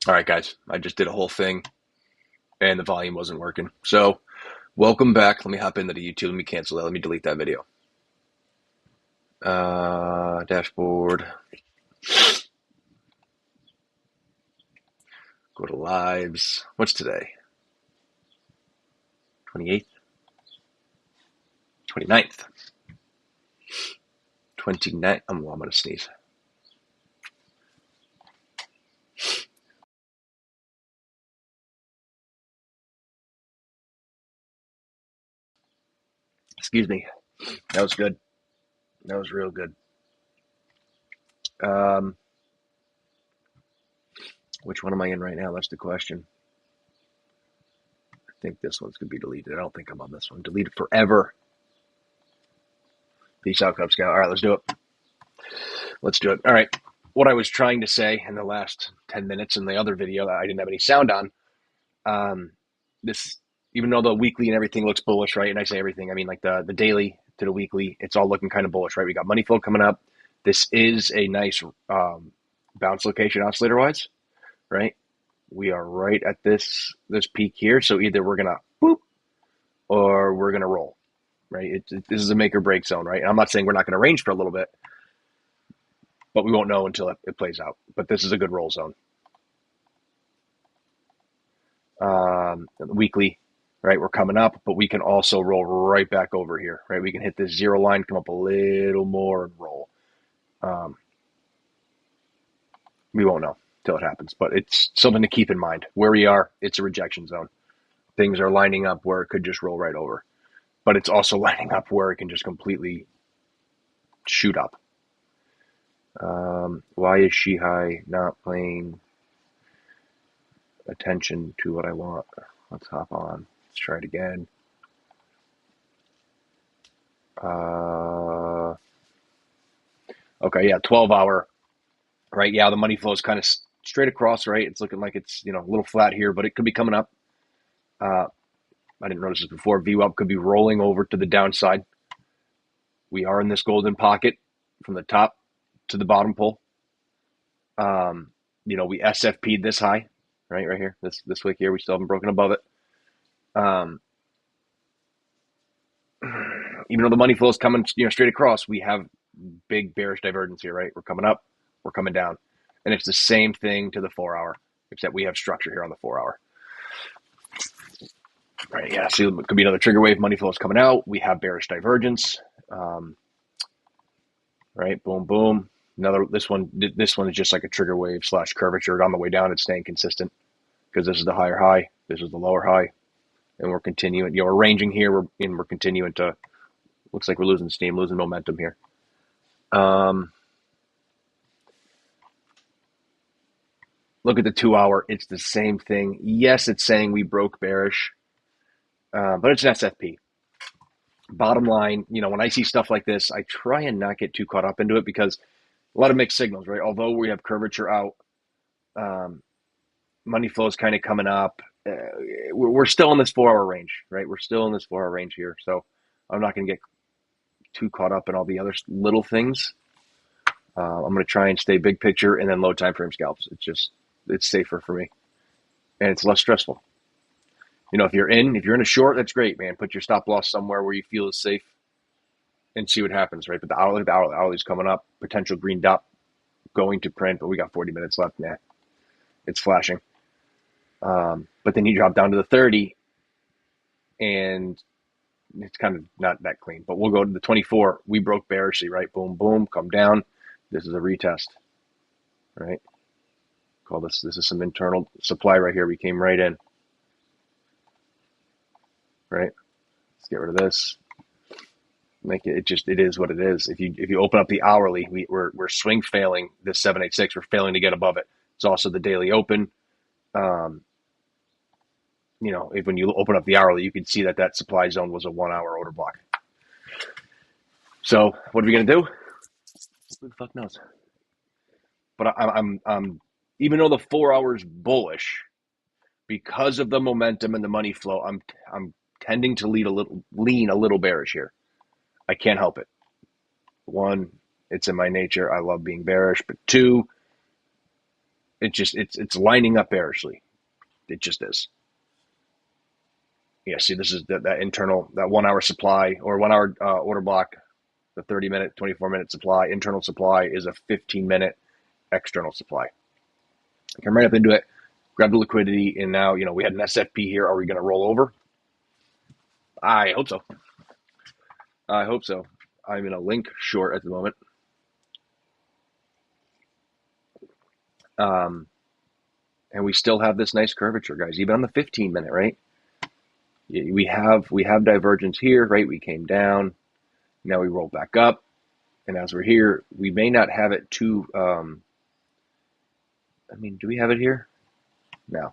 All right, guys, I just did a whole thing and the volume wasn't working. So, welcome back. Let me hop into the YouTube. Let me cancel that. Let me delete that video. Dashboard. Go to lives. What's today? 28th? 29th. 29th. I'm going to sneeze. Excuse me. That was good. That was real good. Which one am I in right now? That's the question. I think this one's going to be deleted. I don't think I'm on this one. Delete it forever. Peace out, Cub Scout. All right, let's do it. Let's do it. All right. What I was trying to say in the last 10 minutes in the other video that I didn't have any sound on, this, even though the weekly and everything looks bullish, right? And I say everything, I mean like the daily to the weekly, it's all looking kind of bullish, right? We got money flow coming up. This is a nice bounce location oscillator wise, right? We are right at this peak here. So either we're going to boop or we're going to roll, right? This is a make or break zone, right? And I'm not saying we're not going to range for a little bit, but we won't know until it plays out. But this is a good roll zone. Weekly, right? We're coming up, but we can also roll right back over here, right? We can hit this zero line, come up a little more and roll. We won't know till it happens, but it's something to keep in mind. Where we are, it's a rejection zone. Things are lining up where it could just roll right over, but it's also lining up where it can just completely shoot up. Why is Shihai not paying attention to what I want? Let's hop on. Let's try it again. Okay, yeah, 12-hour, right? Yeah, the money flow is kind of straight across, right? It's looking like it's, a little flat here, but it could be coming up. I didn't notice this before. VWAP could be rolling over to the downside. We are in this golden pocket from the top to the bottom pole. We SFP'd this high, right here, this wick here. We still haven't broken above it. Even though the money flow is coming, straight across, we have big bearish divergence here, right? We're coming up, we're coming down. And it's the same thing to the 4-hour, except we have structure here on the 4-hour. Right, yeah, so it could be another trigger wave. Money flow is coming out. We have bearish divergence. Right, boom, boom. This one is just like a trigger wave / curvature. On the way down, it's staying consistent because this is the higher high, this is the lower high, and we're continuing. We're ranging here, we're continuing to. Looks like we're losing steam, losing momentum here. Look at the 2-hour. It's the same thing. Yes, it's saying we broke bearish, but it's an SFP. Bottom line, when I see stuff like this, I try and not get too caught up into it because a lot of mixed signals, right? Although we have curvature out, money flow is kind of coming up. We're still in this 4-hour range, right? We're still in this 4-hour range here. So I'm not going to get too caught up in all the other little things. I'm going to try and stay big picture and then low time frame scalps. It's safer for me and it's less stressful. If you're in a short, that's great, man. Put your stop loss somewhere where you feel is safe and see what happens, right? But the hourly's coming up, potential green dot going to print, but we got 40 minutes left. Nah, it's flashing. But then you drop down to the 30 and it's kind of not that clean, but we'll go to the 24. We broke bearishly, right? Boom, boom, come down. This is a retest, right? Call this is some internal supply right here. We came right in, right? Let's get rid of this. Make it is what it is. If you open up the hourly, we're swing failing this 786. We're failing to get above it. It's also the daily open. If when you open up the hourly, you can see that supply zone was a 1-hour order block. So what are we gonna do? Who the fuck knows? But I'm even though the 4 hours bullish, because of the momentum and the money flow, I'm tending to lean a little bearish here. I can't help it. One, it's in my nature. I love being bearish. But two, it's lining up bearishly. It just is. Yeah, see, this is that internal, that 1 hour supply or 1 hour order block, the 30-minute, 24-minute supply. Internal supply is a 15-minute external supply. Come right up into it, grab the liquidity, and now, we had an SFP here. Are we going to roll over? I hope so. I hope so. I'm in a link short at the moment. And we still have this nice curvature, guys, even on the 15-minute, right? We have divergence here, right? We came down. Now we roll back up. And as we're here, we may not have it too, do we have it here? No.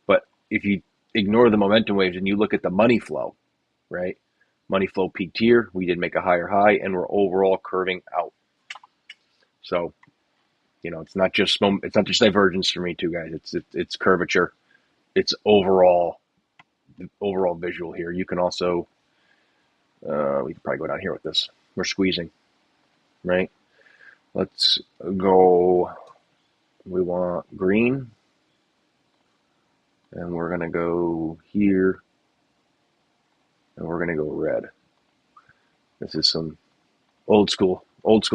But if you ignore the momentum waves and you look at the money flow, right? Money flow peaked here. We did make a higher high, and we're overall curving out. So, it's not just divergence for me too, guys. It's curvature. It's overall visual here. You can also, we can probably go down here with this. We're squeezing, right? Let's go. We want green, and we're gonna go here, and we're gonna go red. This is some old school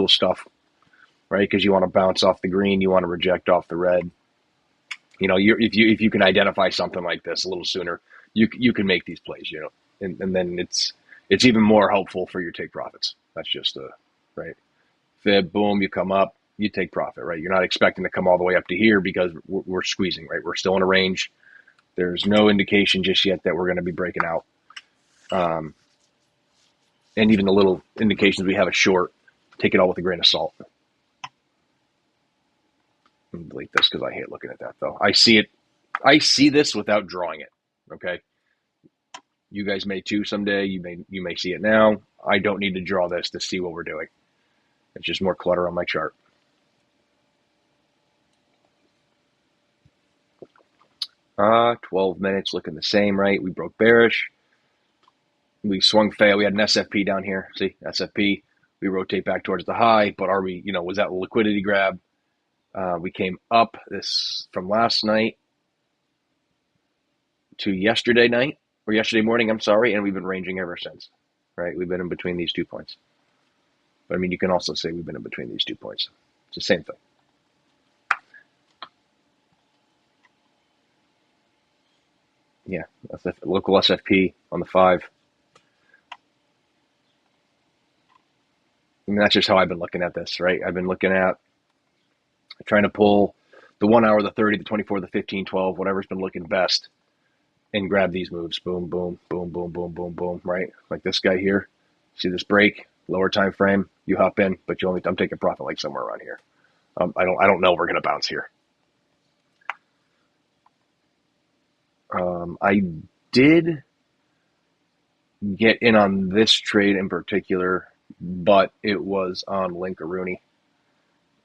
stuff, right? Because you want to bounce off the green, you want to reject off the red. If you can identify something like this a little sooner, you can make these plays, and then it's even more helpful for your take profits. That's just right. Fib, boom, you come up, you take profit, right? You're not expecting to come all the way up to here because we're squeezing, right? We're still in a range. There's no indication just yet that we're going to be breaking out. And even the little indications we have a short, take it all with a grain of salt. Let me delete this because I hate looking at that, though. I see this without drawing it, okay? You guys may too someday. You may see it now. I don't need to draw this to see what we're doing. It's just more clutter on my chart. Uh, 12 minutes looking the same, right? We broke bearish. We swung fail. We had an SFP down here. See, SFP. We rotate back towards the high, but was that a liquidity grab? We came up this from last night to yesterday night, or yesterday morning, I'm sorry, and we've been ranging ever since, right? We've been in between these 2 points. But you can also say we've been in between these 2 points. It's the same thing. Yeah, local SFP on the 5. That's just how I've been looking at this, right? I've been looking at trying to pull the 1 hour, the 30, the 24, the 15, 12, whatever's been looking best, and grab these moves. Boom, boom, boom, boom, boom, boom, boom, right? Like this guy here. See this break, lower time frame, you hop in, but I'm taking profit like somewhere around here. I don't know if we're going to bounce here. I did get in on this trade in particular, but it was on Linkaroonie.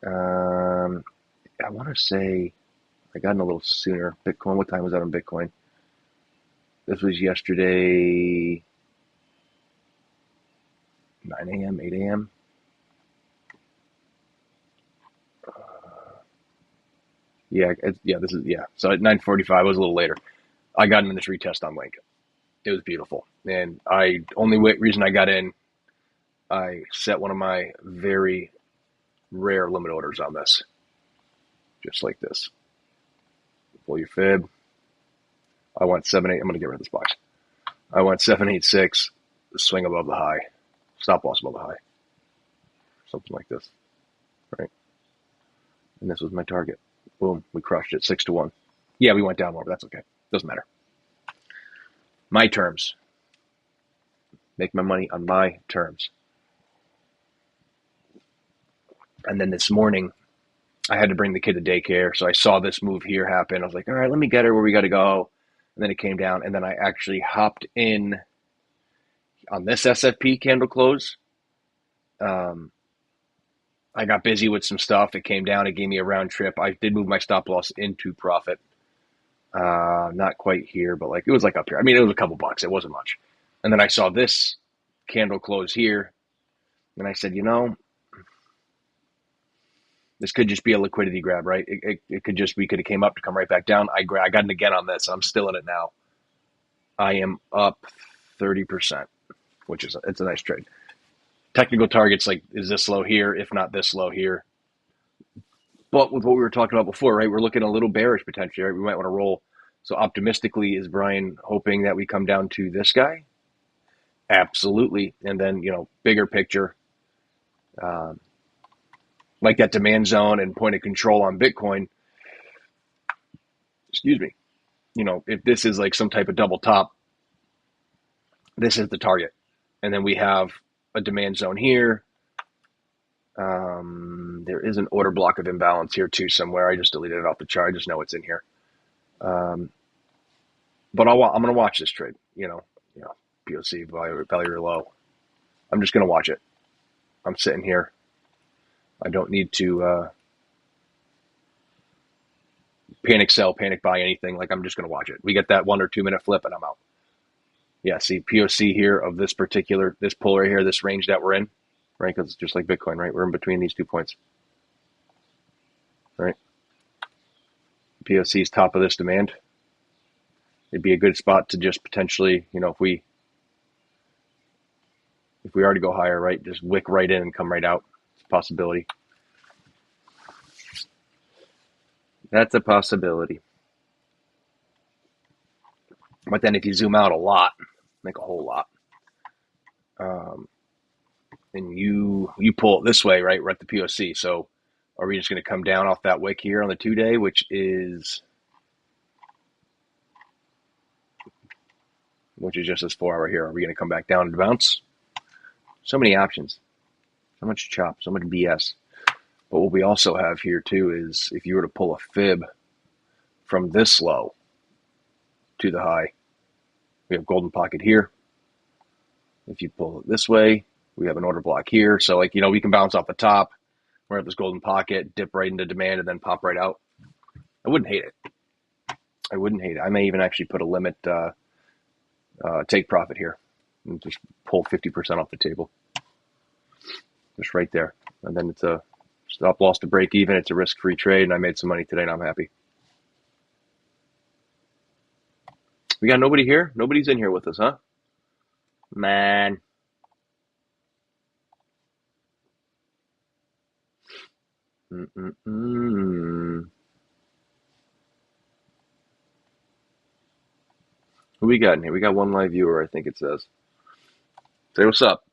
I want to say I got in a little sooner. Bitcoin, what time was that on Bitcoin? This was yesterday, 9 a.m., 8 a.m. So at 9:45, it was a little later. I got in this retest on Link. It was beautiful. And reason I got in, I set one of my very rare limit orders on this. Just like this. Pull your fib. I went 7-8. I'm going to get rid of this box. I went 786, swing above the high, stop loss above the high. Something like this. Right? And this was my target. Boom. We crushed it 6-1. Yeah, we went down more, but that's okay. Doesn't matter. My terms. Make my money on my terms. And then this morning, I had to bring the kid to daycare, so I saw this move here happen. I was like, all right, let me get her where we got to go. And then it came down, and then I actually hopped in on this SFP candle close. I got busy with some stuff. It came down. It gave me a round trip. I did move my stop loss into profit. Not quite here, but it was up here. It was a couple bucks. It wasn't much. And then I saw this candle close here, and I said, This could just be a liquidity grab, right? It could just, we could have came up to come right back down. I got it again on this. I'm still in it now. I am up 30%, which is, it's a nice trade. Technical targets, like, is this low here? If not this low here. But with what we were talking about before, right, we're looking a little bearish potentially, right? We might want to roll. So optimistically, is Brian hoping that we come down to this guy? Absolutely. And then, bigger picture, like that demand zone and point of control on Bitcoin, excuse me, if this is like some type of double top, this is the target. And then we have a demand zone here. There is an order block of imbalance here too somewhere. I just deleted it off the chart. I just know it's in here. But I'm going to watch this trade, POC value low. I'm just going to watch it. I'm sitting here. I don't need to panic sell, panic buy anything. Like, I'm just going to watch it. We get that 1 or 2 minute flip and I'm out. Yeah, see, POC here of this pull right here, this range that we're in, right? Because it's just like Bitcoin, right? We're in between these 2 points, right? POC is top of this demand. It'd be a good spot to just potentially, if we already go higher, right, just wick right in and come right out. It's a possibility. That's a possibility. But then if you zoom out a lot, like a whole lot, and you pull it this way, right, we're at the POC. So are we just going to come down off that wick here on the 2-day, which is just this 4 hour here? Are we going to come back down and bounce? So many options, so much chop, so much BS. But what we also have here too is if you were to pull a fib from this low to the high, we have golden pocket here. If you pull it this way, we have an order block here. So, like, we can bounce off the top. We're at this golden pocket, dip right into demand, and then pop right out. I wouldn't hate it. I may even actually put a limit take profit here and just pull 50% off the table. Just right there. And then it's a stop loss to break even. It's a risk-free trade, and I made some money today, and I'm happy. We got nobody here? Nobody's in here with us, huh? Man. Who we got in here? We got one live viewer, I think it says. Say what's up.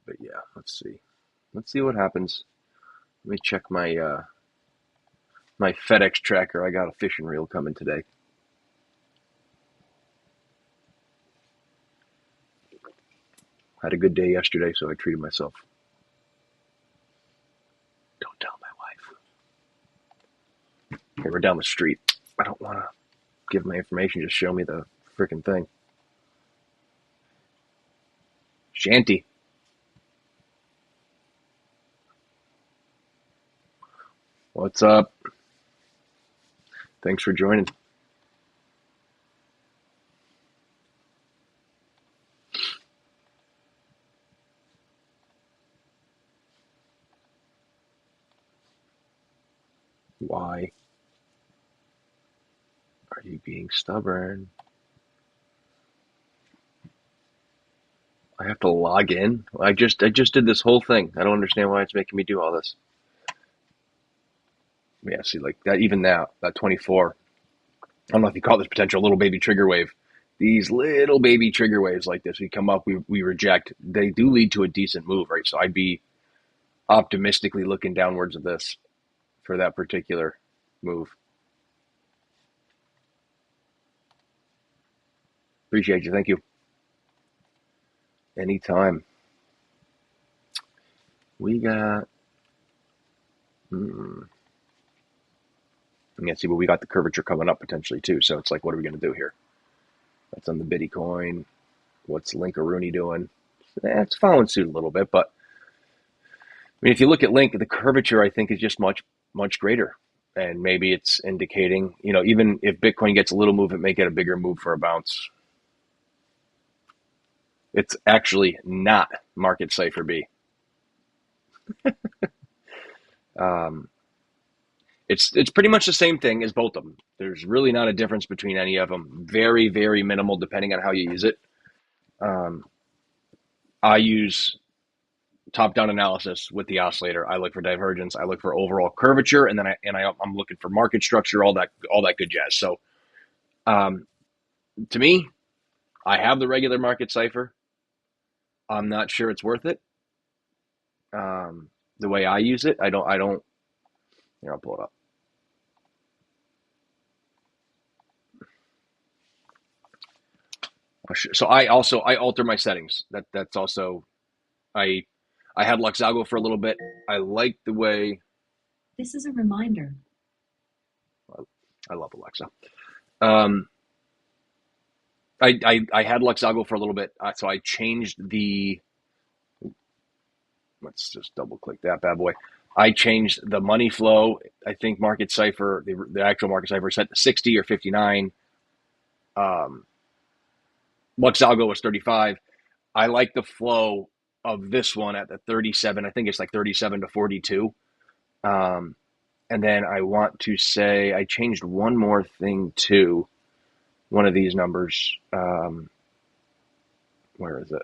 But yeah, let's see. Let's see what happens. Let me check my my FedEx tracker. I got a fishing reel coming today. Had a good day yesterday, so I treated myself. Don't tell my wife. Okay, we're down the street. I don't want to give my information. Just show me the freaking thing. Shanty. What's up? Thanks for joining. Why are you being stubborn? I have to log in. I just did this whole thing. I don't understand why it's making me do all this. Yeah, see, like that, even now, that 24. I don't know if you call this potential little baby trigger wave. These little baby trigger waves like this, we come up, we reject. They do lead to a decent move, right? So I'd be optimistically looking downwards of this for that particular move. Appreciate you. Thank you. Anytime. We got... Yeah, see, but we got the curvature coming up potentially too. So it's like, what are we going to do here? That's on the Biddy coin. What's Linkaroony doing? It's following suit a little bit, but I mean, if you look at Link, the curvature I think is just much, much greater. And maybe it's indicating, even if Bitcoin gets a little move, it may get a bigger move for a bounce. It's actually not market cipher B. Um, it's pretty much the same thing as both of them. There's really not a difference between any of them. Very, very minimal depending on how you use it. Um, I use top-down analysis with the oscillator. I look for divergence. I look for overall curvature, and then I'm looking for market structure, all that good jazz. So um, to me, I have the regular market cipher. I'm not sure it's worth it. The way I use it, I don't. Here, I'll pull it up. So I alter my settings. That's also I I had Luxago for a little bit. I like the way This is a reminder. I love Alexa. Um, I had Luxago for a little bit, so I changed the. Let's just double click that bad boy. I changed the money flow. I think market cipher, the actual market cipher, set to 60 or 59. Um, Luxago was 35. I like the flow of this one at the 37. I think it's like 37 to 42. Um, and then I want to say I changed one more thing too. One of these numbers. Where is it?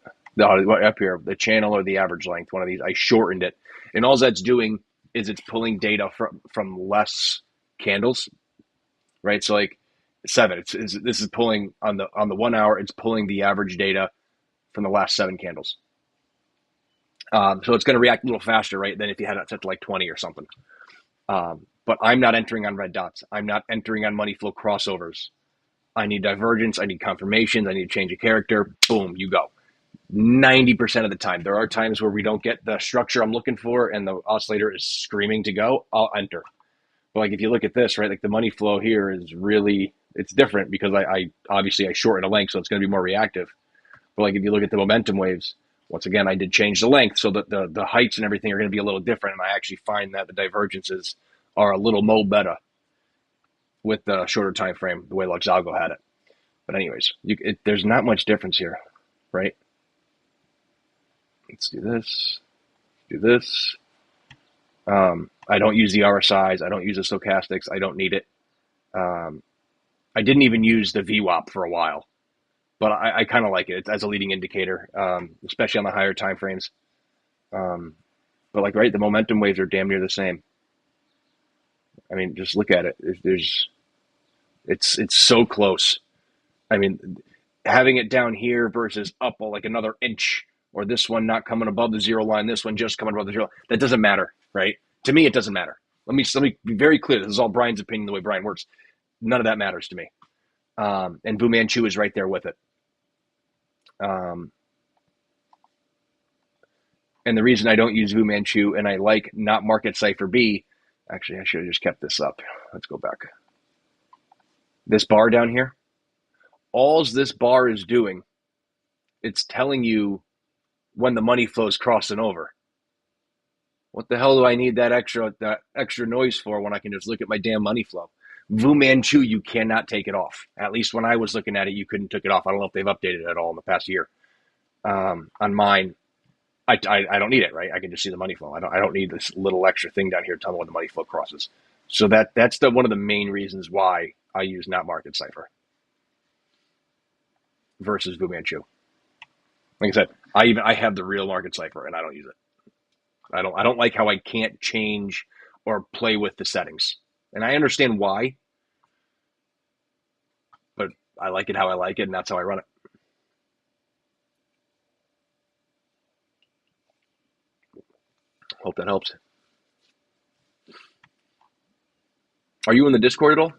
Up here, the channel or the average length. One of these. I shortened it, and all that's doing is it's pulling data from less candles, right? So like seven. This is pulling on the 1 hour. It's pulling the average data from the last seven candles. So it's going to react a little faster, right, than if you had it set to like 20 or something. But I'm not entering on red dots. I'm not entering on money flow crossovers. I need divergence. I need confirmations. I need to change a character. Boom, you go. 90% of the time. There are times where we don't get the structure I'm looking for and the oscillator is screaming to go. I'll enter. But like if you look at this, right, like the money flow here is really, it's different because I obviously I shorten a length, so it's going to be more reactive. But like if you look at the momentum waves, once again, I did change the length so that the heights and everything are going to be a little different. And I actually find that the divergences are a little mo better with the shorter time frame, the way Luxago had it. But anyways, there's not much difference here, right? Let's do this. Do this. I don't use the RSIs. I don't use the stochastics. I don't need it. Um, I didn't even use the VWAP for a while, but I kind of like it as a leading indicator, especially on the higher time frames. Um, but like, right, the momentum waves are damn near the same. I mean, just look at it. It's so close. I mean, having it down here versus up like another inch, or this one not coming above the zero line, this one just coming above the zero. That doesn't matter, right? To me, it doesn't matter. Let me be very clear. This is all Brian's opinion, the way Brian works. None of that matters to me. And Fu Manchu is right there with it. Um, and the reason I don't use Fu Manchu and I like not market cipher B, actually, I should have just kept this up. Let's go back. This bar down here, all this bar is doing, it's telling you when the money flow's crossing over. What the hell do I need that extra noise for when I can just look at my damn money flow? Fu Manchu, you cannot take it off. At least when I was looking at it, you couldn't take it off. I don't know if they've updated it at all in the past year. On mine, I don't need it, right? I can just see the money flow. I don't need this little extra thing down here telling me when the money flow crosses. So that's one of the main reasons why I use not market cipher versus Fu Manchu. Like I said, I have the real market cipher and I don't use it. I don't like how I can't change or play with the settings. And I understand why, but I like it how I like it, and that's how I run it. Hope that helps. Are you in the Discord at all?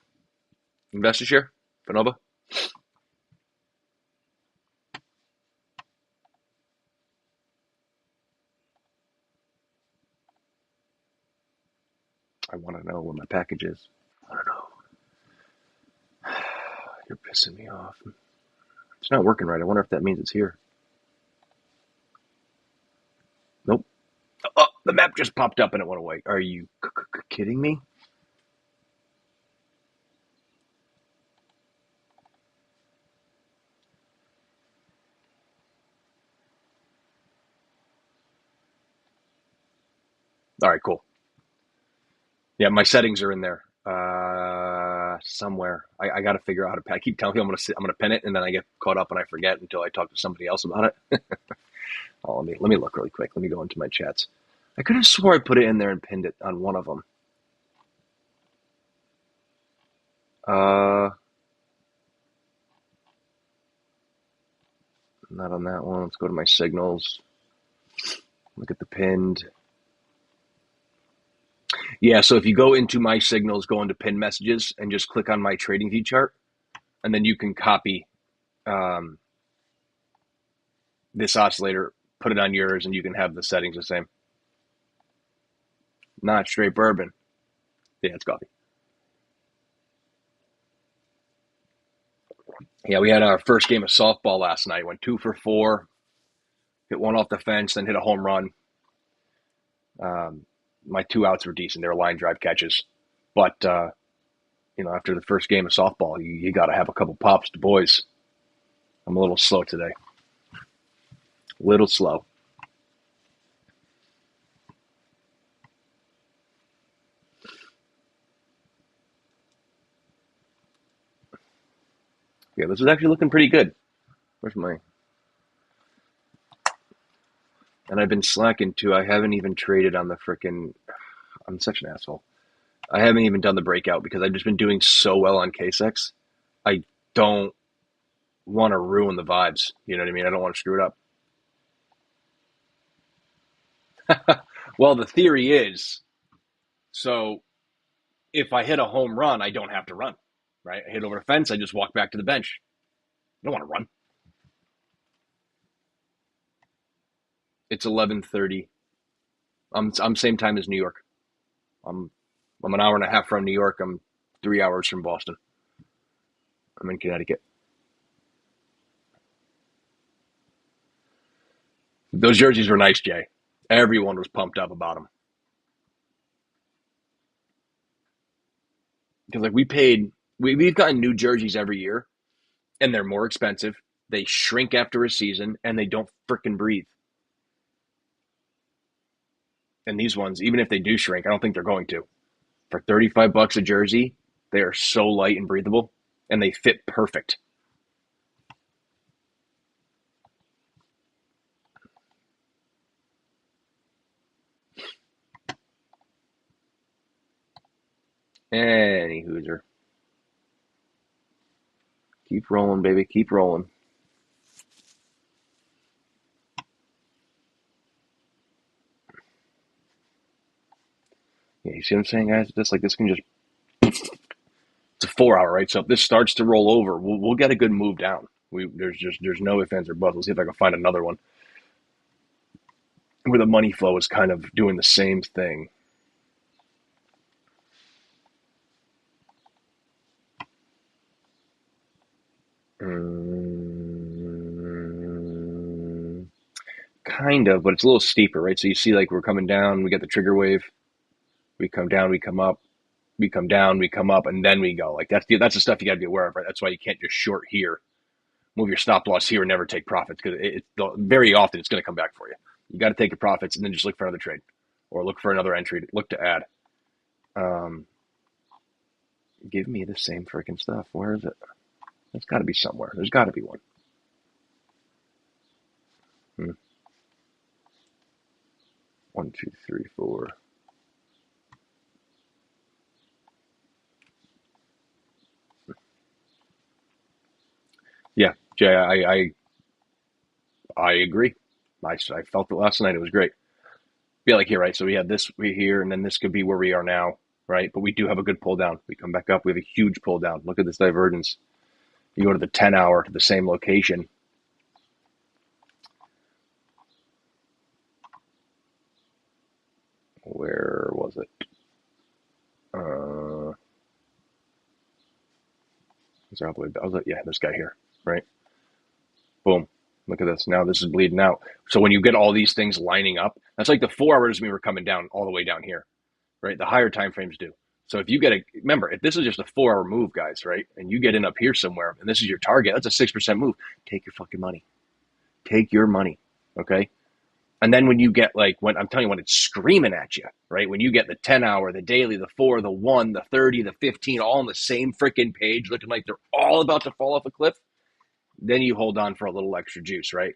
Investor share? Fanova? I want to know what my package is. I don't know. You're pissing me off. It's not working right. I wonder if that means it's here. Nope. Oh, the map just popped up and it went away. Are you kidding me? All right, cool. Yeah, my settings are in there somewhere. I got to figure out how to pin. I keep telling you I'm gonna pin it, and then I get caught up and I forget until I talk to somebody else about it. Oh, let me look really quick. Let me go into my chats. I could have swore I put it in there and pinned it on one of them. Uh, Not on that one. Let's go to my signals. Look at the pinned. Yeah, so if you go into my signals, go into pinned messages, and just click on my trading view chart, and then you can copy um, this oscillator, put it on yours, and you can have the settings the same. Not straight bourbon. Yeah, it's coffee. Yeah, we had our first game of softball last night. Went 2 for 4, hit one off the fence, then hit a home run. My 2 outs were decent. They were line drive catches. But, after the first game of softball, you got to have a couple pops to boys. I'm a little slow today. Little slow. Yeah, this is actually looking pretty good. Where's my... And I've been slacking, too. I haven't even traded on the frickin'... I'm such an asshole. I haven't even done the breakout because I've just been doing so well on KSX. I don't want to ruin the vibes. You know what I mean? I don't want to screw it up. Well, the theory is, so if I hit a home run, I don't have to run, right? I hit over the fence, I just walk back to the bench. I don't want to run. It's 11:30. I'm same time as New York. I'm an hour and a half from New York. I'm 3 hours from Boston. I'm in Connecticut. Those jerseys were nice, Jay. Everyone was pumped up about them. Because like we've gotten new jerseys every year, and they're more expensive. They shrink after a season, and they don't frickin' breathe. And these ones, even if they do shrink, I don't think they're going to. For $35 a jersey, they are so light and breathable, and they fit perfect. Any hooser. Keep rolling, baby. Keep rolling. Yeah, you see what I'm saying, guys? This can just... It's a 4 hour, right? So if this starts to roll over, we'll get a good move down. There's no ifs, ands, or buts. Let's see if I can find another one where the money flow is kind of doing the same thing. Kind of, but it's a little steeper, right? So you see, like we're coming down, we get the trigger wave, we come down, we come up, we come down, we come up, and then we go. Like that's the stuff you got to be aware of, right? That's why you can't just short here, move your stop loss here, and never take profits because very often it's going to come back for you. You got to take your profits and then just look for another trade, or look for another entry, look to add. Give me the same freaking stuff. Where is it? It's got to be somewhere. There's got to be one. 1, 2, 3, 4. Yeah, Jay, I agree. I felt it last night. It was great. Yeah, like here, right? So we have this here, and then this could be where we are now, right? But we do have a good pull down. We come back up. We have a huge pull down. Look at this divergence. You go to the 10 hour to the same location. Where was it? Is there all the way back? Yeah, this guy here, right? Boom. Look at this. Now this is bleeding out. So when you get all these things lining up, that's like the 4 hours we were coming down all the way down here, right? The higher time frames do. So if you remember, if this is just a 4 hour move, guys, right? And you get in up here somewhere and this is your target, that's a 6% move. Take your fucking money. Take your money. Okay. And then when you get like, when I'm telling you, when it's screaming at you, right? When you get the 10 hour, the daily, the 4, the 1, the 30, the 15, all on the same freaking page, looking like they're all about to fall off a cliff, then you hold on for a little extra juice, right?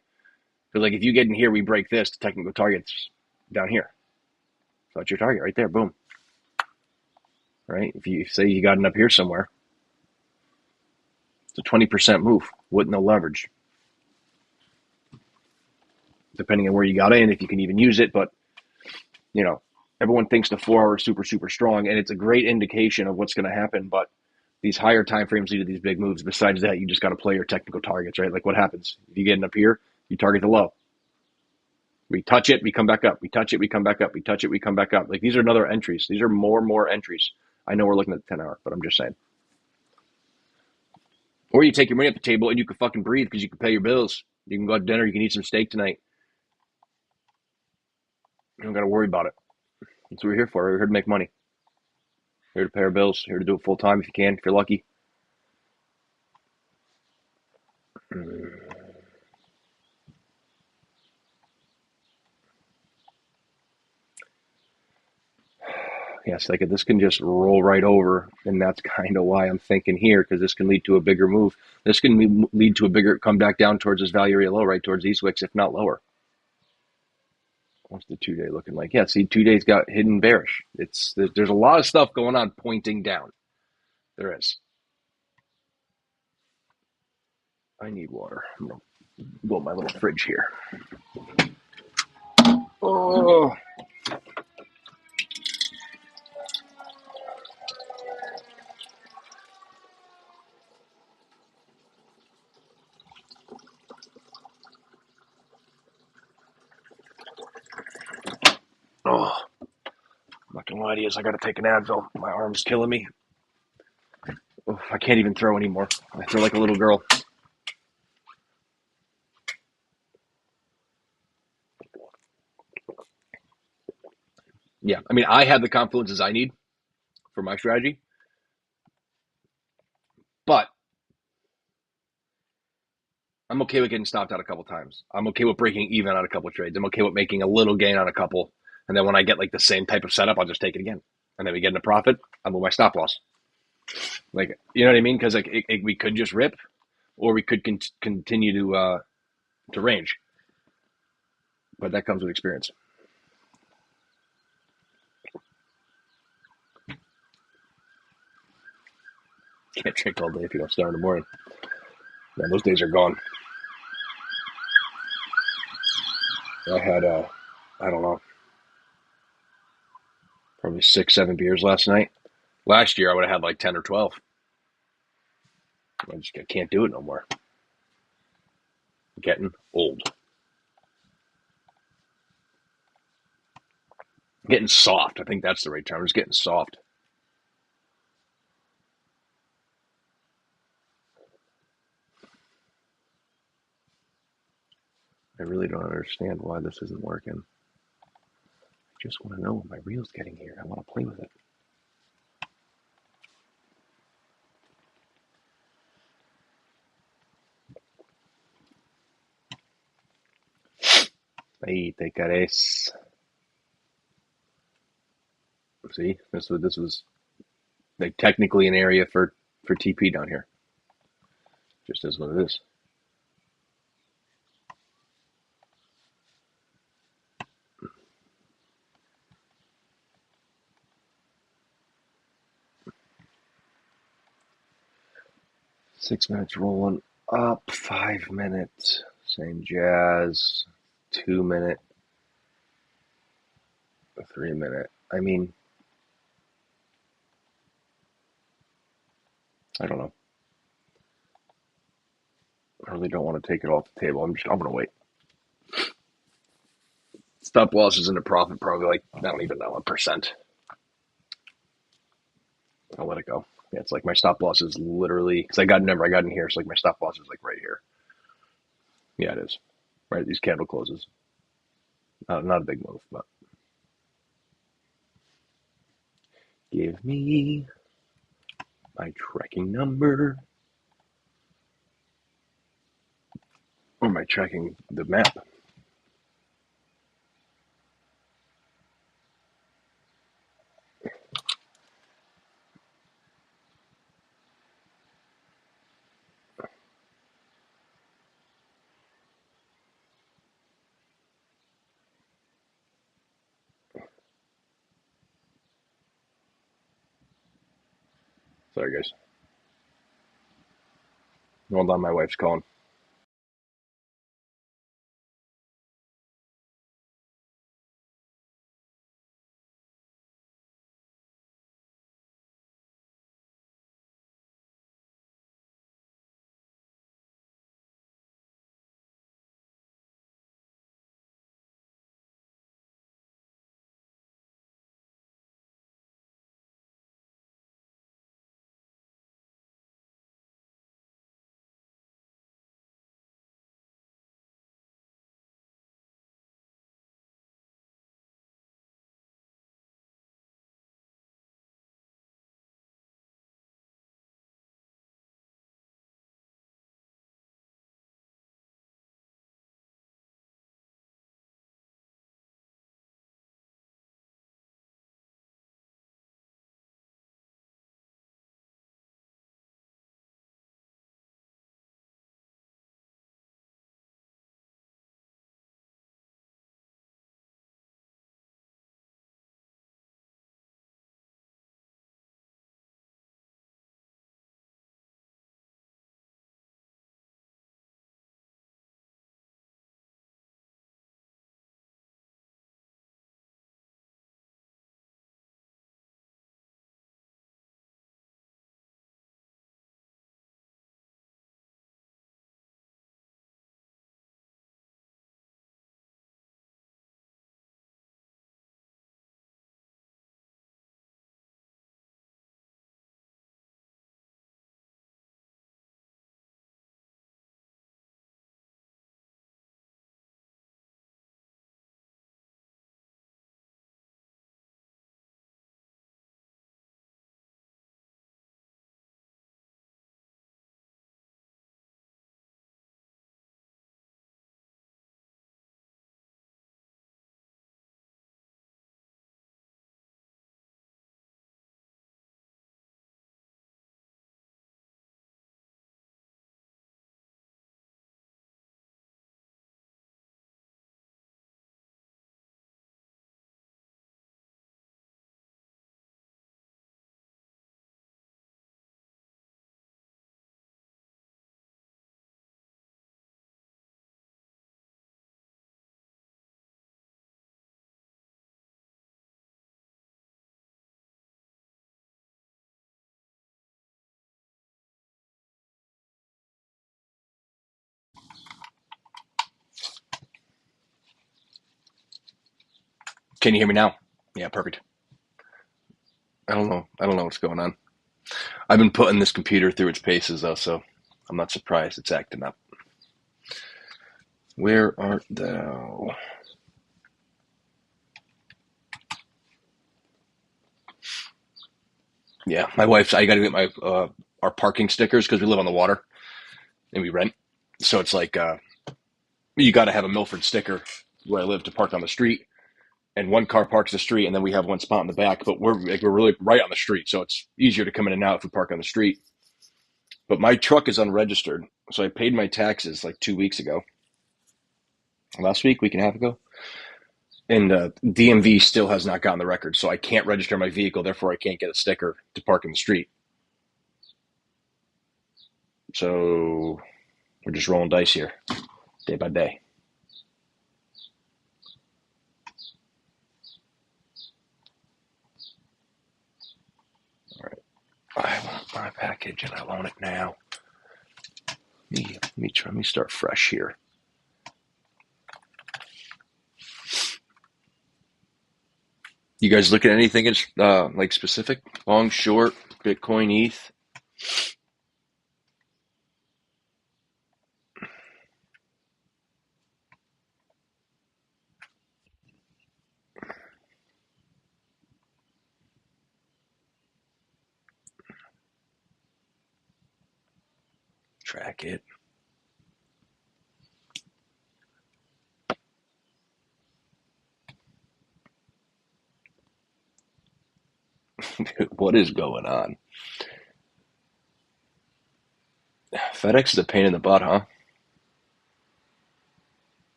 Because like if you get in here, we break this, the technical target's down here. So that's your target right there. Boom. Right? If you say you got it up here somewhere, it's a 20% move with no leverage, depending on where you got in, if you can even use it. But, you know, everyone thinks the 4 hour is super, super strong, and it's a great indication of what's going to happen. But these higher time frames lead to these big moves. Besides that, you just got to play your technical targets, right? Like what happens? If you get up here, you target the low. We touch it, we come back up. We touch it, we come back up. We touch it, we come back up. Like these are another entries. These are more entries. I know we're looking at the 10 hour, but I'm just saying. Or you take your money at the table and you can fucking breathe because you can pay your bills. You can go out to dinner. You can eat some steak tonight. You don't got to worry about it. That's what we're here for. We're here to make money. Here to pay our bills. Here to do it full time if you can, if you're lucky. Yes, like this can just roll right over, and that's kind of why I'm thinking here, because this can lead to a bigger move. This can lead to a bigger come back down towards this value area low, right towards these wicks, if not lower. What's the 2-day looking like? Yeah, see, 2 days got hidden bearish. There's a lot of stuff going on pointing down. There is. I need water. I'm gonna go in my little fridge here. Oh. Oh. I'm not gonna lie to you, I gotta take an Advil. My arm's killing me. Oh, I can't even throw anymore. I throw like a little girl. Yeah, I mean, I have the confluences I need for my strategy, but I'm okay with getting stopped out a couple times. I'm okay with breaking even on a couple trades. I'm okay with making a little gain on a couple, and then when I get like the same type of setup, I'll just take it again, and then we get into profit. I move my stop loss. Like, you know what I mean? Because like we could just rip, or we could continue to range, but that comes with experience. Can't drink all day if you don't start in the morning. Man, those days are gone. I had I don't know, probably 6, 7 beers last night. Last year I would have had like 10 or 12. I can't do it no more. I'm getting old. I'm getting soft. I think that's the right term. I'm just getting soft. I really don't understand why this isn't working. I just want to know what my reel's getting here. I want to play with it. Hey, te cares. See, this was like technically an area for TP down here. Just is what it is. Six minutes rolling up, 5 minutes, same jazz, 2 minute, 3 minute. I mean, I don't know. I really don't want to take it off the table. I'm gonna wait. Stop losses into profit probably like I don't even know, 1%. I'll let it go. Yeah, it's like my stop loss is literally because I got in here, so like my stop loss is like right here. Yeah, it is. Right, these candle closes. Not a big move, but give me my tracking number or my tracking the map. Sorry, guys. Hold on, my wife's calling. Can you hear me now? Yeah, perfect. I don't know. I don't know what's going on. I've been putting this computer through its paces though, so I'm not surprised it's acting up. Where art thou? Yeah, my wife's. I got to get my our parking stickers because we live on the water and we rent. So it's like you got to have a Milford sticker where I live to park on the street, and one car parks the street, and then we have one spot in the back. But we're really right on the street, so it's easier to come in and out if we park on the street. But my truck is unregistered, so I paid my taxes like 2 weeks ago, last week and a half ago, and DMV still has not gotten the record, so I can't register my vehicle. Therefore, I can't get a sticker to park in the street. So we're just rolling dice here, day by day. All right. I want my package and I want it now. Let me start fresh here. You guys look at anything like specific? Long, short, Bitcoin, ETH? Track it. What is going on? FedEx is a pain in the butt, huh?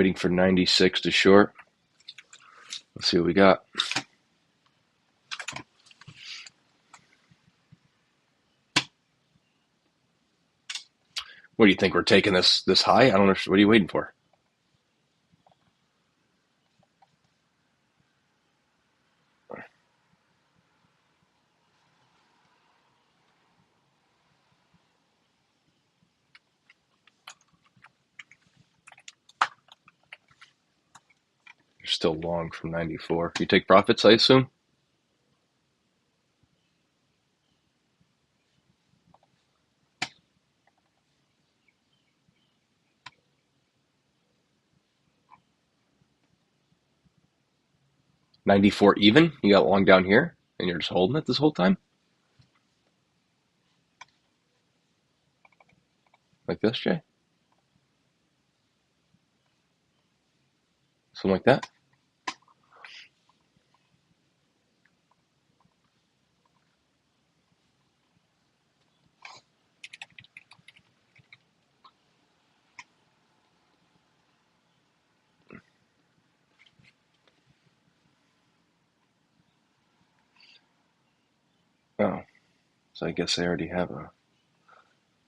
Waiting for 96 to short. Let's see what we got. What do you think? We're taking this high? I don't know. What are you waiting for? You're still long from 94. You take profits, I assume? $94 even? You got long down here, and you're just holding it this whole time? Like this, Jay? Something like that? Oh, so I guess I already have a.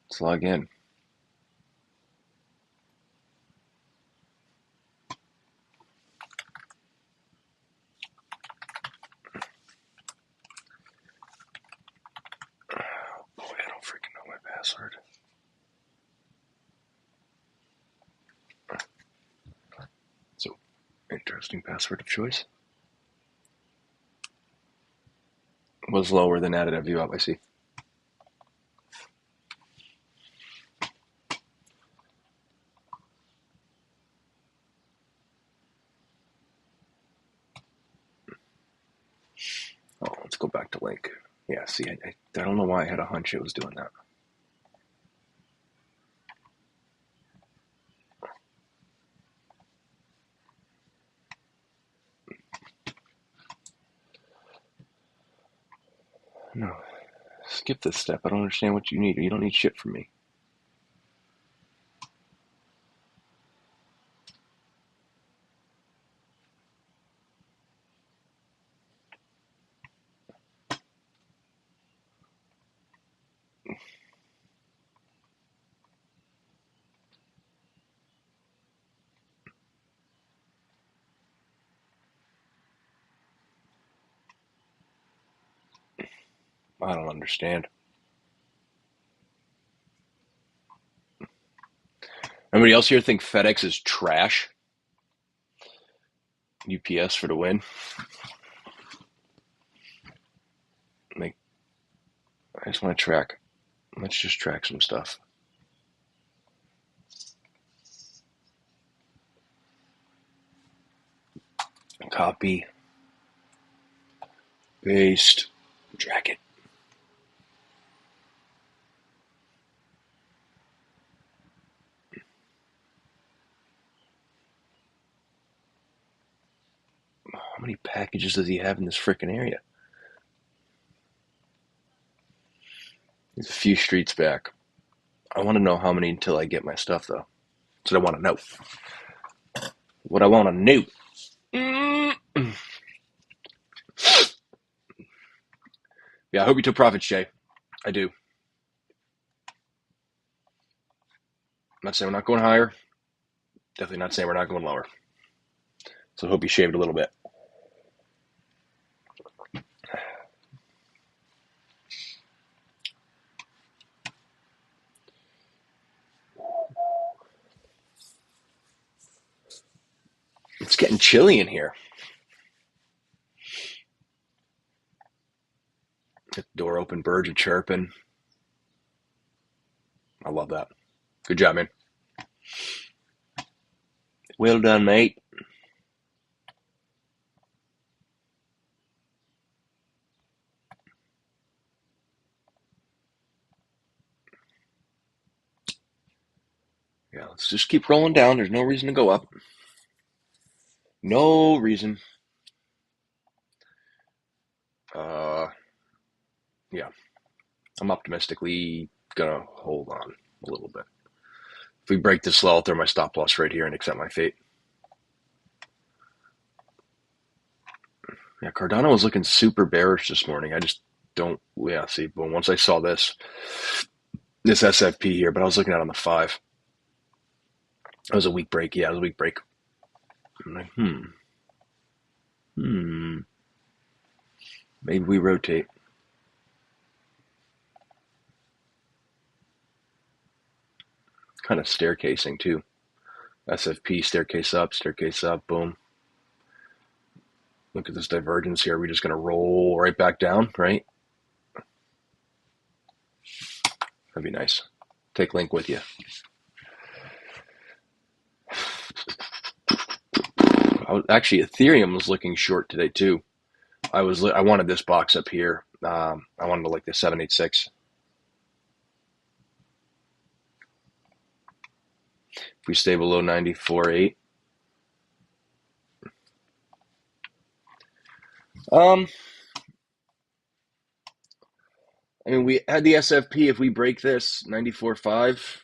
Let's log in. Boy, I don't freaking know my password. So, interesting password of choice. Was lower than added a view up, I see. Oh, let's go back to link. Yeah, see, I don't know why I had a hunch it was doing that. No, skip this step. I don't understand what you need. You don't need shit from me. I don't understand. Anybody else here think FedEx is trash? UPS for the win? Like, I just want to track. Let's just track some stuff. Copy. Paste. Track it. How many packages does he have in this freaking area? He's a few streets back. I want to know how many until I get my stuff, though. That's what I want to know. What I want to know. Yeah, I hope you took profits, Jay. I do. I'm not saying we're not going higher. Definitely not saying we're not going lower. So I hope you shaved a little bit. It's getting chilly in here. Get the door open, birds are chirping. I love that. Good job, man. Well done, mate. Yeah, let's just keep rolling down. There's no reason to go up. No reason. Yeah, I'm optimistically gonna hold on a little bit. If we break this low, I'll throw my stop loss right here and accept my fate. Yeah, Cardano was looking super bearish this morning. I just don't, yeah, see, but once I saw this SFP here, but I was looking at it on the 5. It was a weak break. Yeah, it was a weak break. I'm like, maybe we rotate. Kind of staircasing too. SFP, staircase up, boom. Look at this divergence here. We're just going to roll right back down, right? That'd be nice. Take Link with you. Actually, Ethereum was looking short today too. I wanted this box up here. I wanted to like the 786. If we stay below 94.8. I mean, we had the SFP. If we break this 94.5,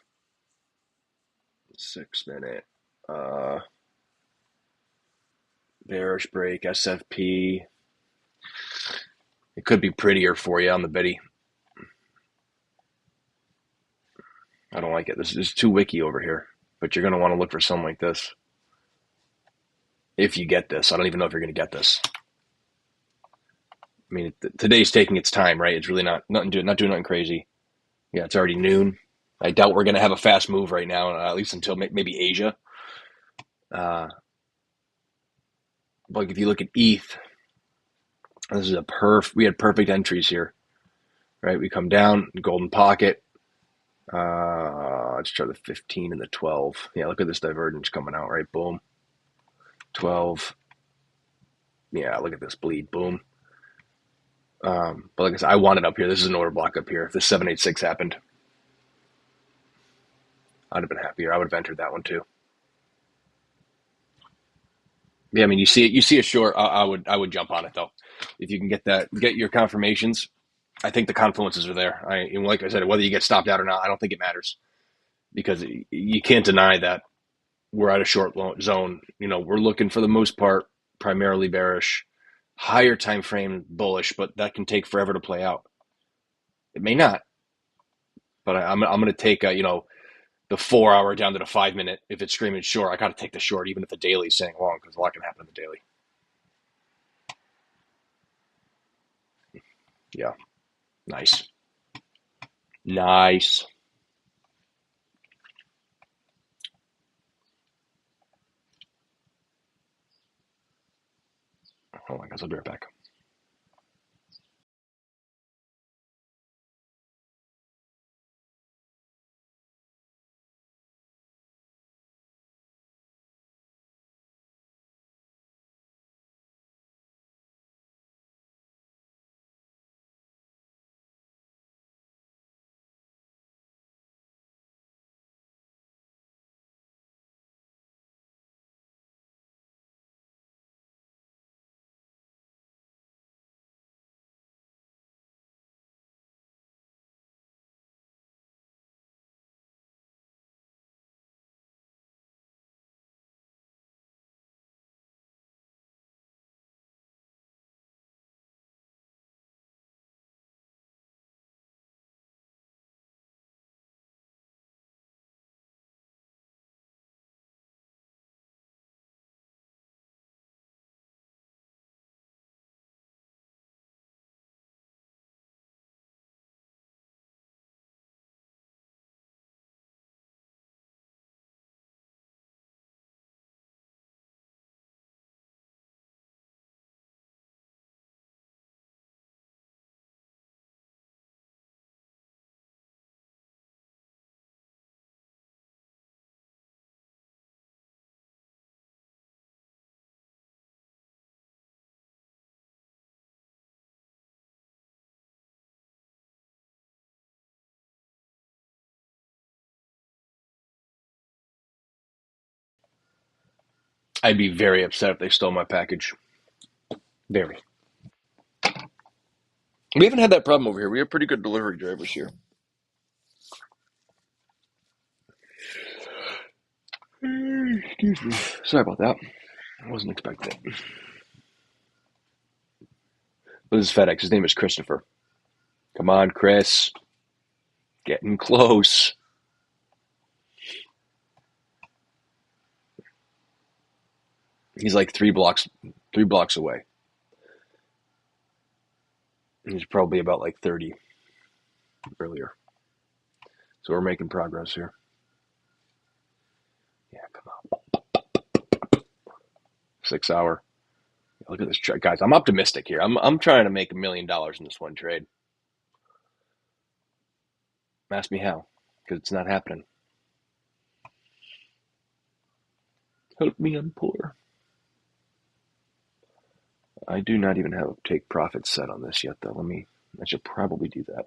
6 minute, bearish break, SFP. It could be prettier for you on the Betty. I don't like it. This is too wicky over here. But you're going to want to look for something like this. If you get this. I don't even know if you're going to get this. I mean, today's taking its time, right? It's really not doing nothing crazy. Yeah, it's already noon. I doubt we're going to have a fast move right now, at least until maybe Asia. But if you look at ETH, this is we had perfect entries here, right? We come down, golden pocket. Let's try the 15 and the 12. Yeah, look at this divergence coming out, right? Boom. 12. Yeah, look at this bleed. Boom. But like I said, I want it up here. This is an order block up here. If the 786 happened, I'd have been happier. I would have entered that one too. Yeah, I mean, you see a short. I would jump on it though. If you can get your confirmations. I think the confluences are there. Like I said, whether you get stopped out or not, I don't think it matters because you can't deny that we're at a short zone. We're looking for the most part primarily bearish, higher time frame bullish, but that can take forever to play out. It may not, but I'm going to take the 4 hour down to the 5 minute. If it's screaming short, I got to take the short, even if the daily is saying long, because a lot can happen in the daily. Yeah, nice, nice. Oh my gosh, I'll be right back. I'd be very upset if they stole my package. Very. We haven't had that problem over here. We have pretty good delivery drivers here. Excuse me. Sorry about that. I wasn't expecting it. This is FedEx. His name is Christopher. Come on, Chris. Getting close. He's like three blocks away. He's probably about like 30 earlier. So we're making progress here. Yeah, come on. 6 hour. Look at this trade, guys. I'm optimistic here. I'm trying to make $1 million in this one trade. Ask me how, because it's not happening. Help me, I'm poor. I do not even have a take profit set on this yet, though. I should probably do that.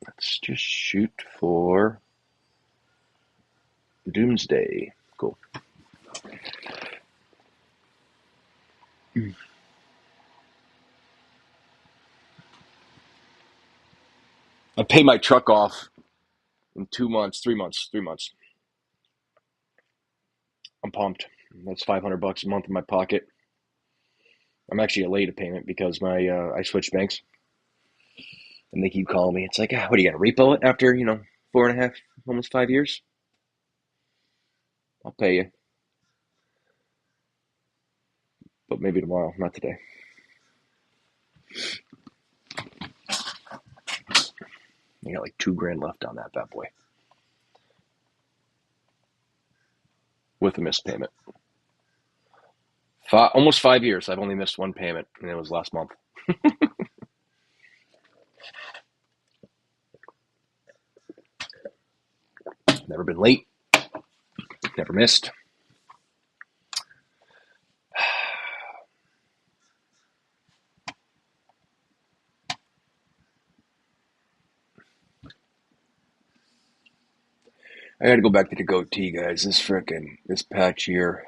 Let's just shoot for Doomsday. Cool. I pay my truck off in 2 months, 3 months, 3 months. I'm pumped. That's $500 a month in my pocket. I'm actually a late payment because I switched banks, and they keep calling me. It's like, what are you gonna repo it after 4.5, almost 5 years? I'll pay you, but maybe tomorrow, not today. I got like $2,000 left on that bad boy with a missed payment. Almost 5 years. I've only missed one payment, and it was last month. Never been late. Never missed. I gotta go back to the goatee, guys. This patch here,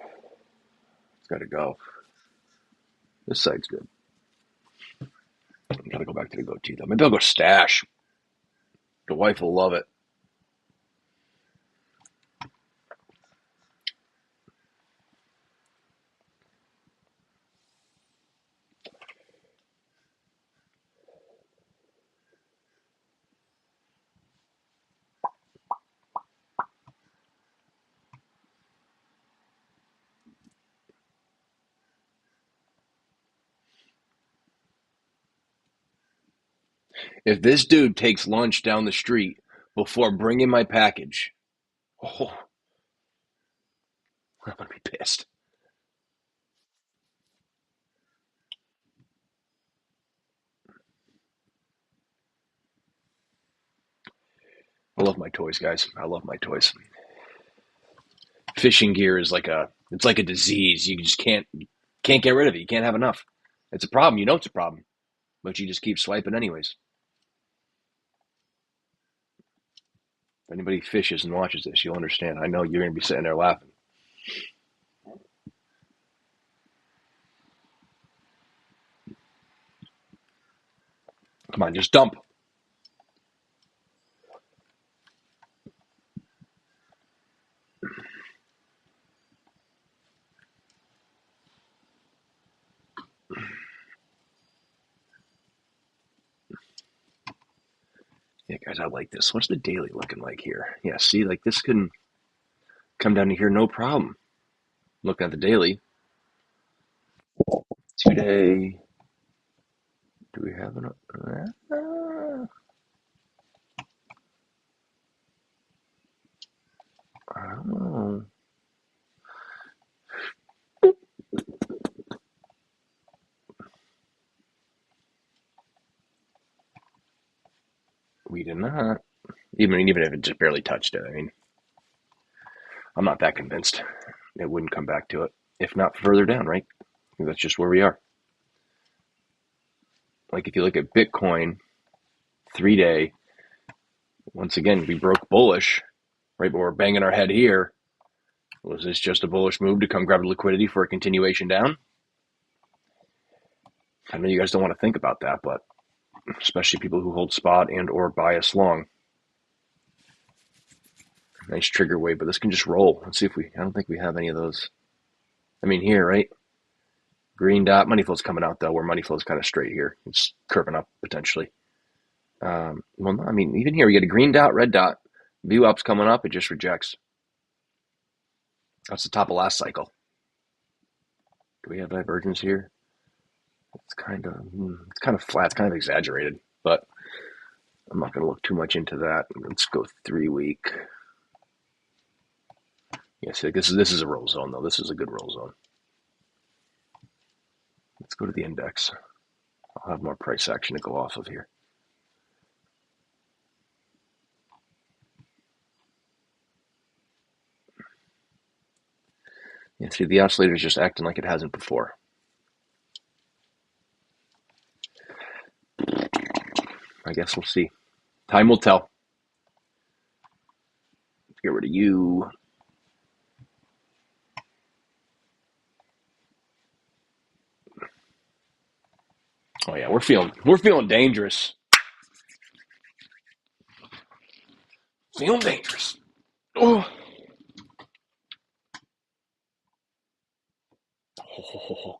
it's gotta go. This side's good. I gotta go back to the goatee though. Maybe I'll go stash. The wife will love it. If this dude takes lunch down the street before bringing my package, oh, I'm gonna be pissed. I love my toys, guys. I love my toys. Fishing gear is it's like a disease. You just can't get rid of it. You can't have enough. It's a problem. You know it's a problem, but you just keep swiping anyways. If anybody fishes and watches this, you'll understand. I know you're gonna be sitting there laughing. Come on, just dump. Yeah, guys, I like this. What's the daily looking like here? Yeah, see, like this can come down to here, no problem. Looking at the daily. Today, do we have enough? I don't know. We did not. Even if it just barely touched it. I mean, I'm not that convinced it wouldn't come back to it. If not further down, right? That's just where we are. Like if you look at Bitcoin, 3 day, once again, we broke bullish, right? But we're banging our head here. Was this just a bullish move to come grab liquidity for a continuation down? I know you guys don't want to think about that, but especially people who hold spot and or bias long. Nice trigger wave, but this can just roll. Let's see if I don't think we have any of those. I mean, here, right? Green dot. Money flow's coming out, though, where money flow's kind of straight here. It's curving up, potentially. Well, no, I mean, even here, we get a green dot, red dot. View up's coming up. It just rejects. That's the top of last cycle. Do we have divergence here? It's kind of flat. It's kind of exaggerated, but I'm not going to look too much into that. Let's go 3 week. Yeah, see, this is a roll zone, though. This is a good roll zone. Let's go to the index. I'll have more price action to go off of here. Yeah, see, the oscillator is just acting like it hasn't before. I guess we'll see. Time will tell. Let's get rid of you. Oh yeah, we're feeling dangerous. Feeling dangerous. Oh,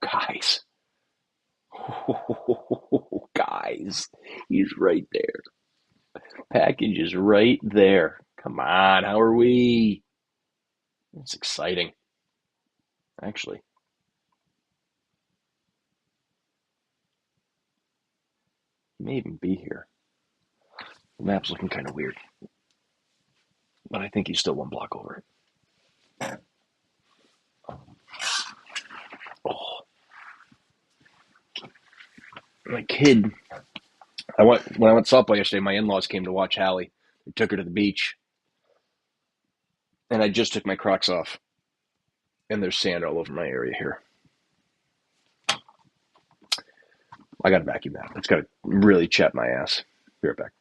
guys. Oh, guys. He's right there. Package is right there. Come on, how are we? It's exciting. Actually. He may even be here. The map's looking kind of weird. But I think he's still one block over it. Oh. My kid. When I went softball yesterday, my in-laws came to watch Hallie. We took her to the beach. And I just took my Crocs off. And there's sand all over my area here. I got to vacuum that. It's got to really chat my ass. Be right back.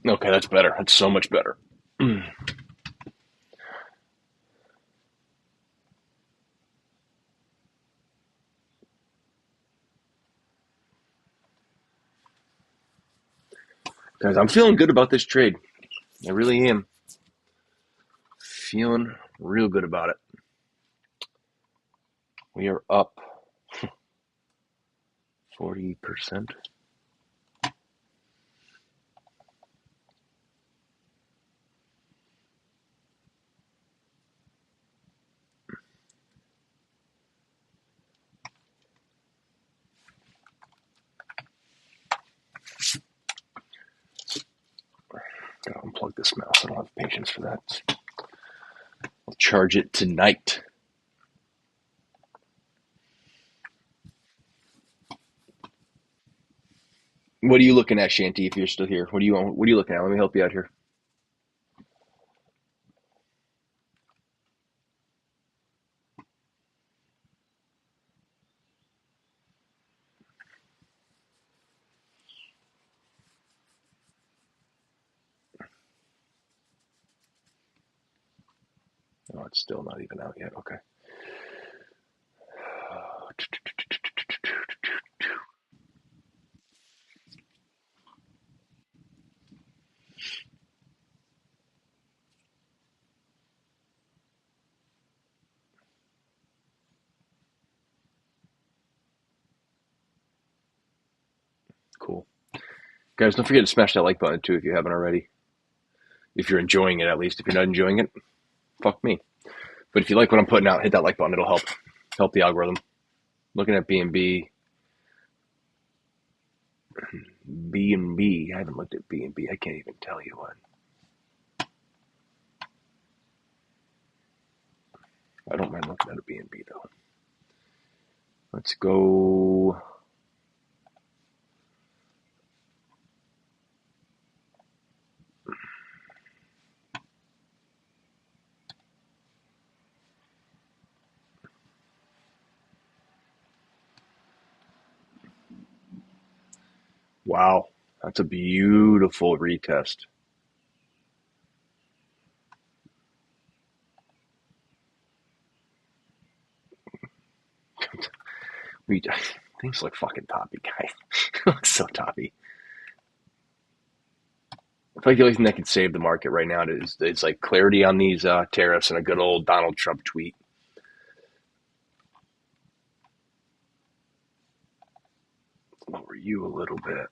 Okay, that's better. That's so much better. Guys, I'm feeling good about this trade. I really am. Feeling real good about it. We are up 40%. Gotta unplug this mouse. I don't have patience for that. I'll charge it tonight. What are you looking at, Shanty, if you're still here? What are you looking at? Let me help you out here. Oh, it's still not even out yet. Okay. Cool. Guys, don't forget to smash that like button too if you haven't already. If you're enjoying it, at least. If you're not enjoying it, fuck me. But if you like what I'm putting out, hit that like button. It'll help the algorithm. Looking at BNB, B&B. I haven't looked at B&B. I can't even tell you what. I don't mind looking at a B&B though. Let's go. Wow, that's a beautiful retest. We things look fucking toppy, guys. It looks so toppy. I feel like the only thing that can save the market right now is it's like clarity on these tariffs and a good old Donald Trump tweet. Lower you a little bit.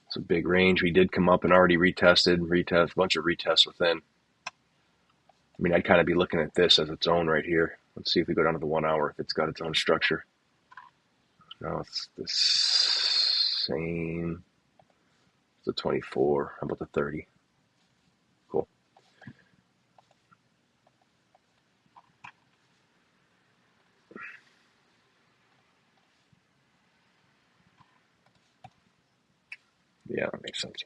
It's a big range. We did come up and already retest, a bunch of retests within. I mean, I'd kind of be looking at this as its own right here. Let's see if we go down to the 1 hour, if it's got its own structure. No, it's the same. It's the 24. How about the 30? Cool. Yeah, that makes sense.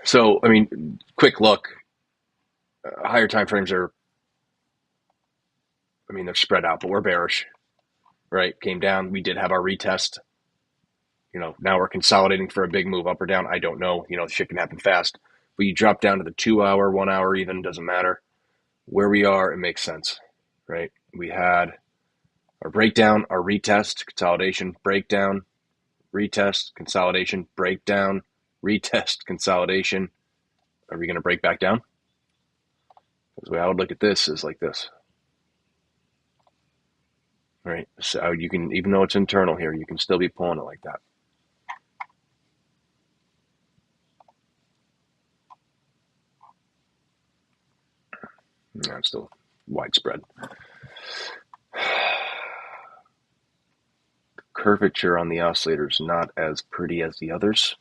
So, I mean, quick look. Higher time frames are, I mean, they're spread out, but we're bearish, right? Came down. We did have our retest. Now we're consolidating for a big move up or down. I don't know. Shit can happen fast. But you drop down to the 2 hour, 1 hour, even doesn't matter. Where we are, it makes sense, right? We had our breakdown, our retest, consolidation, breakdown, retest, consolidation, breakdown, retest, consolidation. Are we going to break back down? Because the way I would look at this is like this, right? So you can, even though it's internal here, you can still be pulling it like that. Yeah, it's still widespread. Curvature on the oscillator is not as pretty as the others.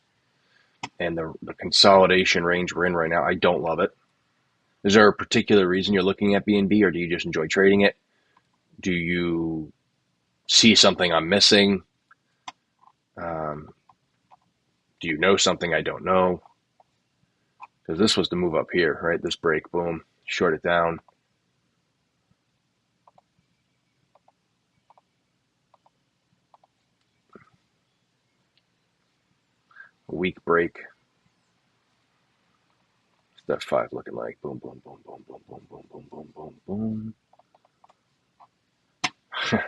And the consolidation range we're in right now, I don't love it. Is there a particular reason you're looking at BNB, or do you just enjoy trading it? Do you see something I'm missing? Do you know something I don't know? Because this was the move up here, right? This break, boom, short it down. A weak break. Step 5 looking like boom, boom, boom, boom, boom, boom, boom, boom, boom, boom, boom.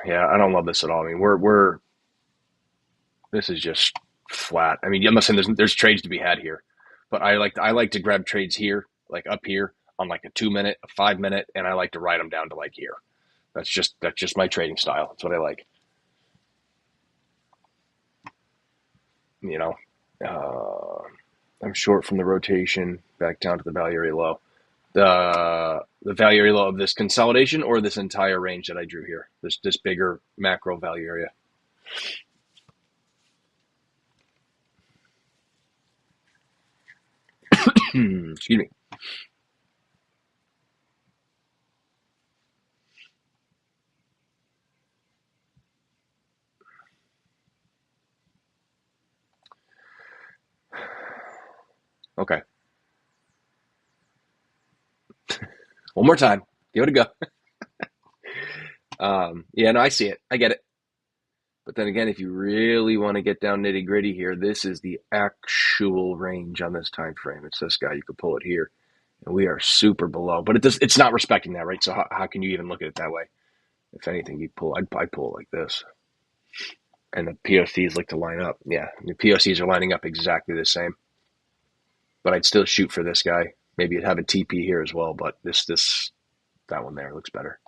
Yeah, I don't love this at all. I mean, we're this is just flat. I mean, I'm not saying there's trades to be had here, but I like to grab trades here, like up here on like a 2 minute, a 5 minute, and I like to ride them down to like here. That's just my trading style. That's what I like. You know, uh, I'm short from the rotation back down to the value area low. The value area low of this consolidation or this entire range that I drew here. This bigger macro value area. Excuse me. Okay. One more time. Give it a go. Yeah, no, I see it. I get it. But then again, if you really want to get down nitty gritty here, this is the actual range on this time frame. It's this guy. You could pull it here, and we are super below. But it's not respecting that, right? So how can you even look at it that way? If anything, I'd pull it like this, and the POCs like to line up. Yeah, the POCs are lining up exactly the same. But I'd still shoot for this guy. Maybe I'd have a TP here as well, but that one there looks better.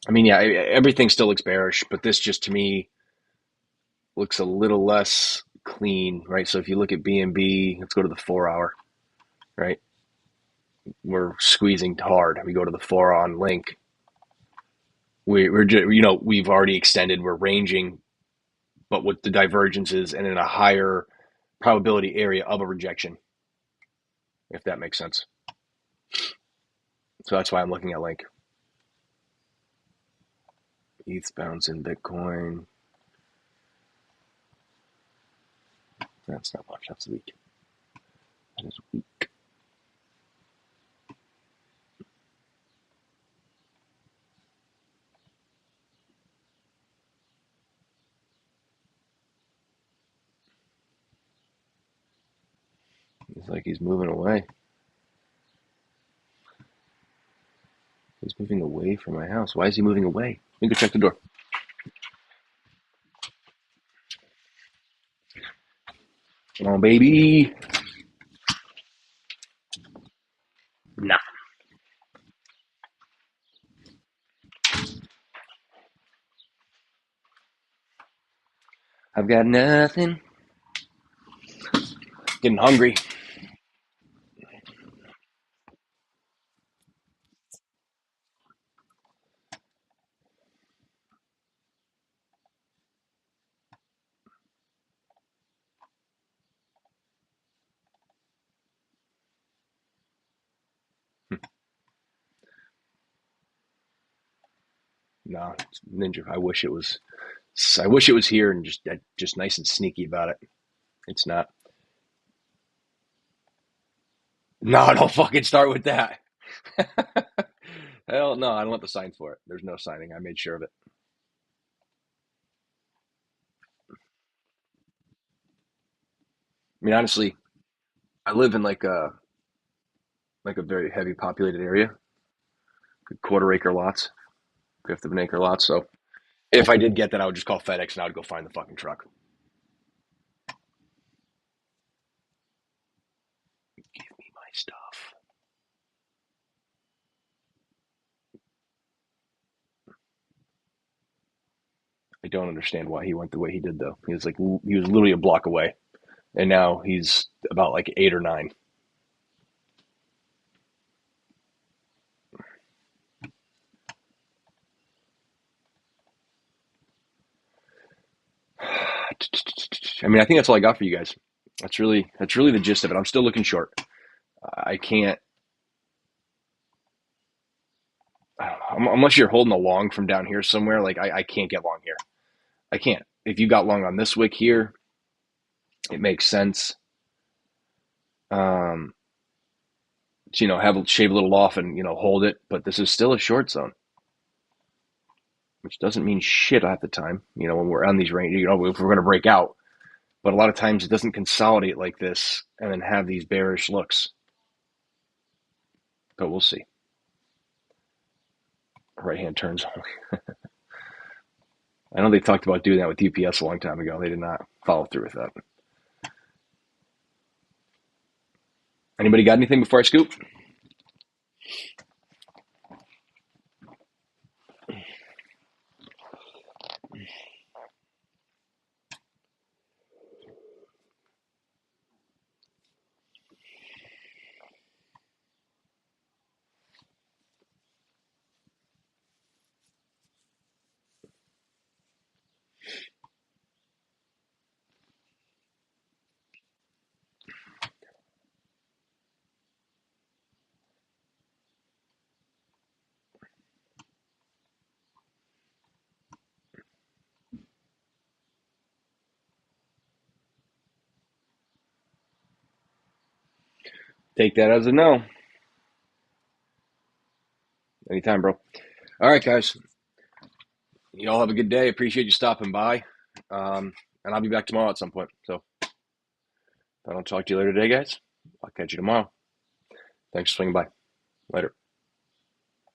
I mean, yeah, everything still looks bearish, but this just to me looks a little less clean, right? So if you look at BNB, let's go to the 4 hour, right? We're squeezing hard. We go to the 4 on link. We're just, we've already extended. We're ranging, but with the divergences and in a higher probability area of a rejection, if that makes sense. So that's why I'm looking at link. ETH bounce in Bitcoin. That's not much. That's weak. That is weak. It's like he's moving away. He's moving away from my house. Why is he moving away? Let me go check the door. Come on, baby. Nah. I've got nothing. Getting hungry. Nah, it's Ninja. I wish it was. I wish it was here and just nice and sneaky about it. It's not. No, don't fucking start with that. Hell no, I don't want the signs for it. There's no signing. I made sure of it. I mean, honestly, I live in like a very heavy populated area, good quarter acre lots, fifth of an acre lots. So if I did get that, I would just call FedEx and I would go find the fucking truck. Give me my stuff. I don't understand why he went the way he did though. He was literally a block away, and now he's about like 8 or 9. I mean, I think that's all I got for you guys. That's really the gist of it. I'm still looking short. I can't. I don't know, unless you're holding a long from down here somewhere. Like I can't get long here. I can't. If you got long on this wick here, it makes sense. Um, to, shave a little off and hold it. But this is still a short zone, which doesn't mean shit at the time. When we're on these range, if we're going to break out. But a lot of times it doesn't consolidate like this and then have these bearish looks. But we'll see. Right hand turns only. I know they talked about doing that with UPS a long time ago. They did not follow through with that. Anybody got anything before I scoop? Take that as a no. Anytime, bro. All right, guys. You all have a good day. Appreciate you stopping by. And I'll be back tomorrow at some point. So if I don't talk to you later today, guys, I'll catch you tomorrow. Thanks for swinging by. Later.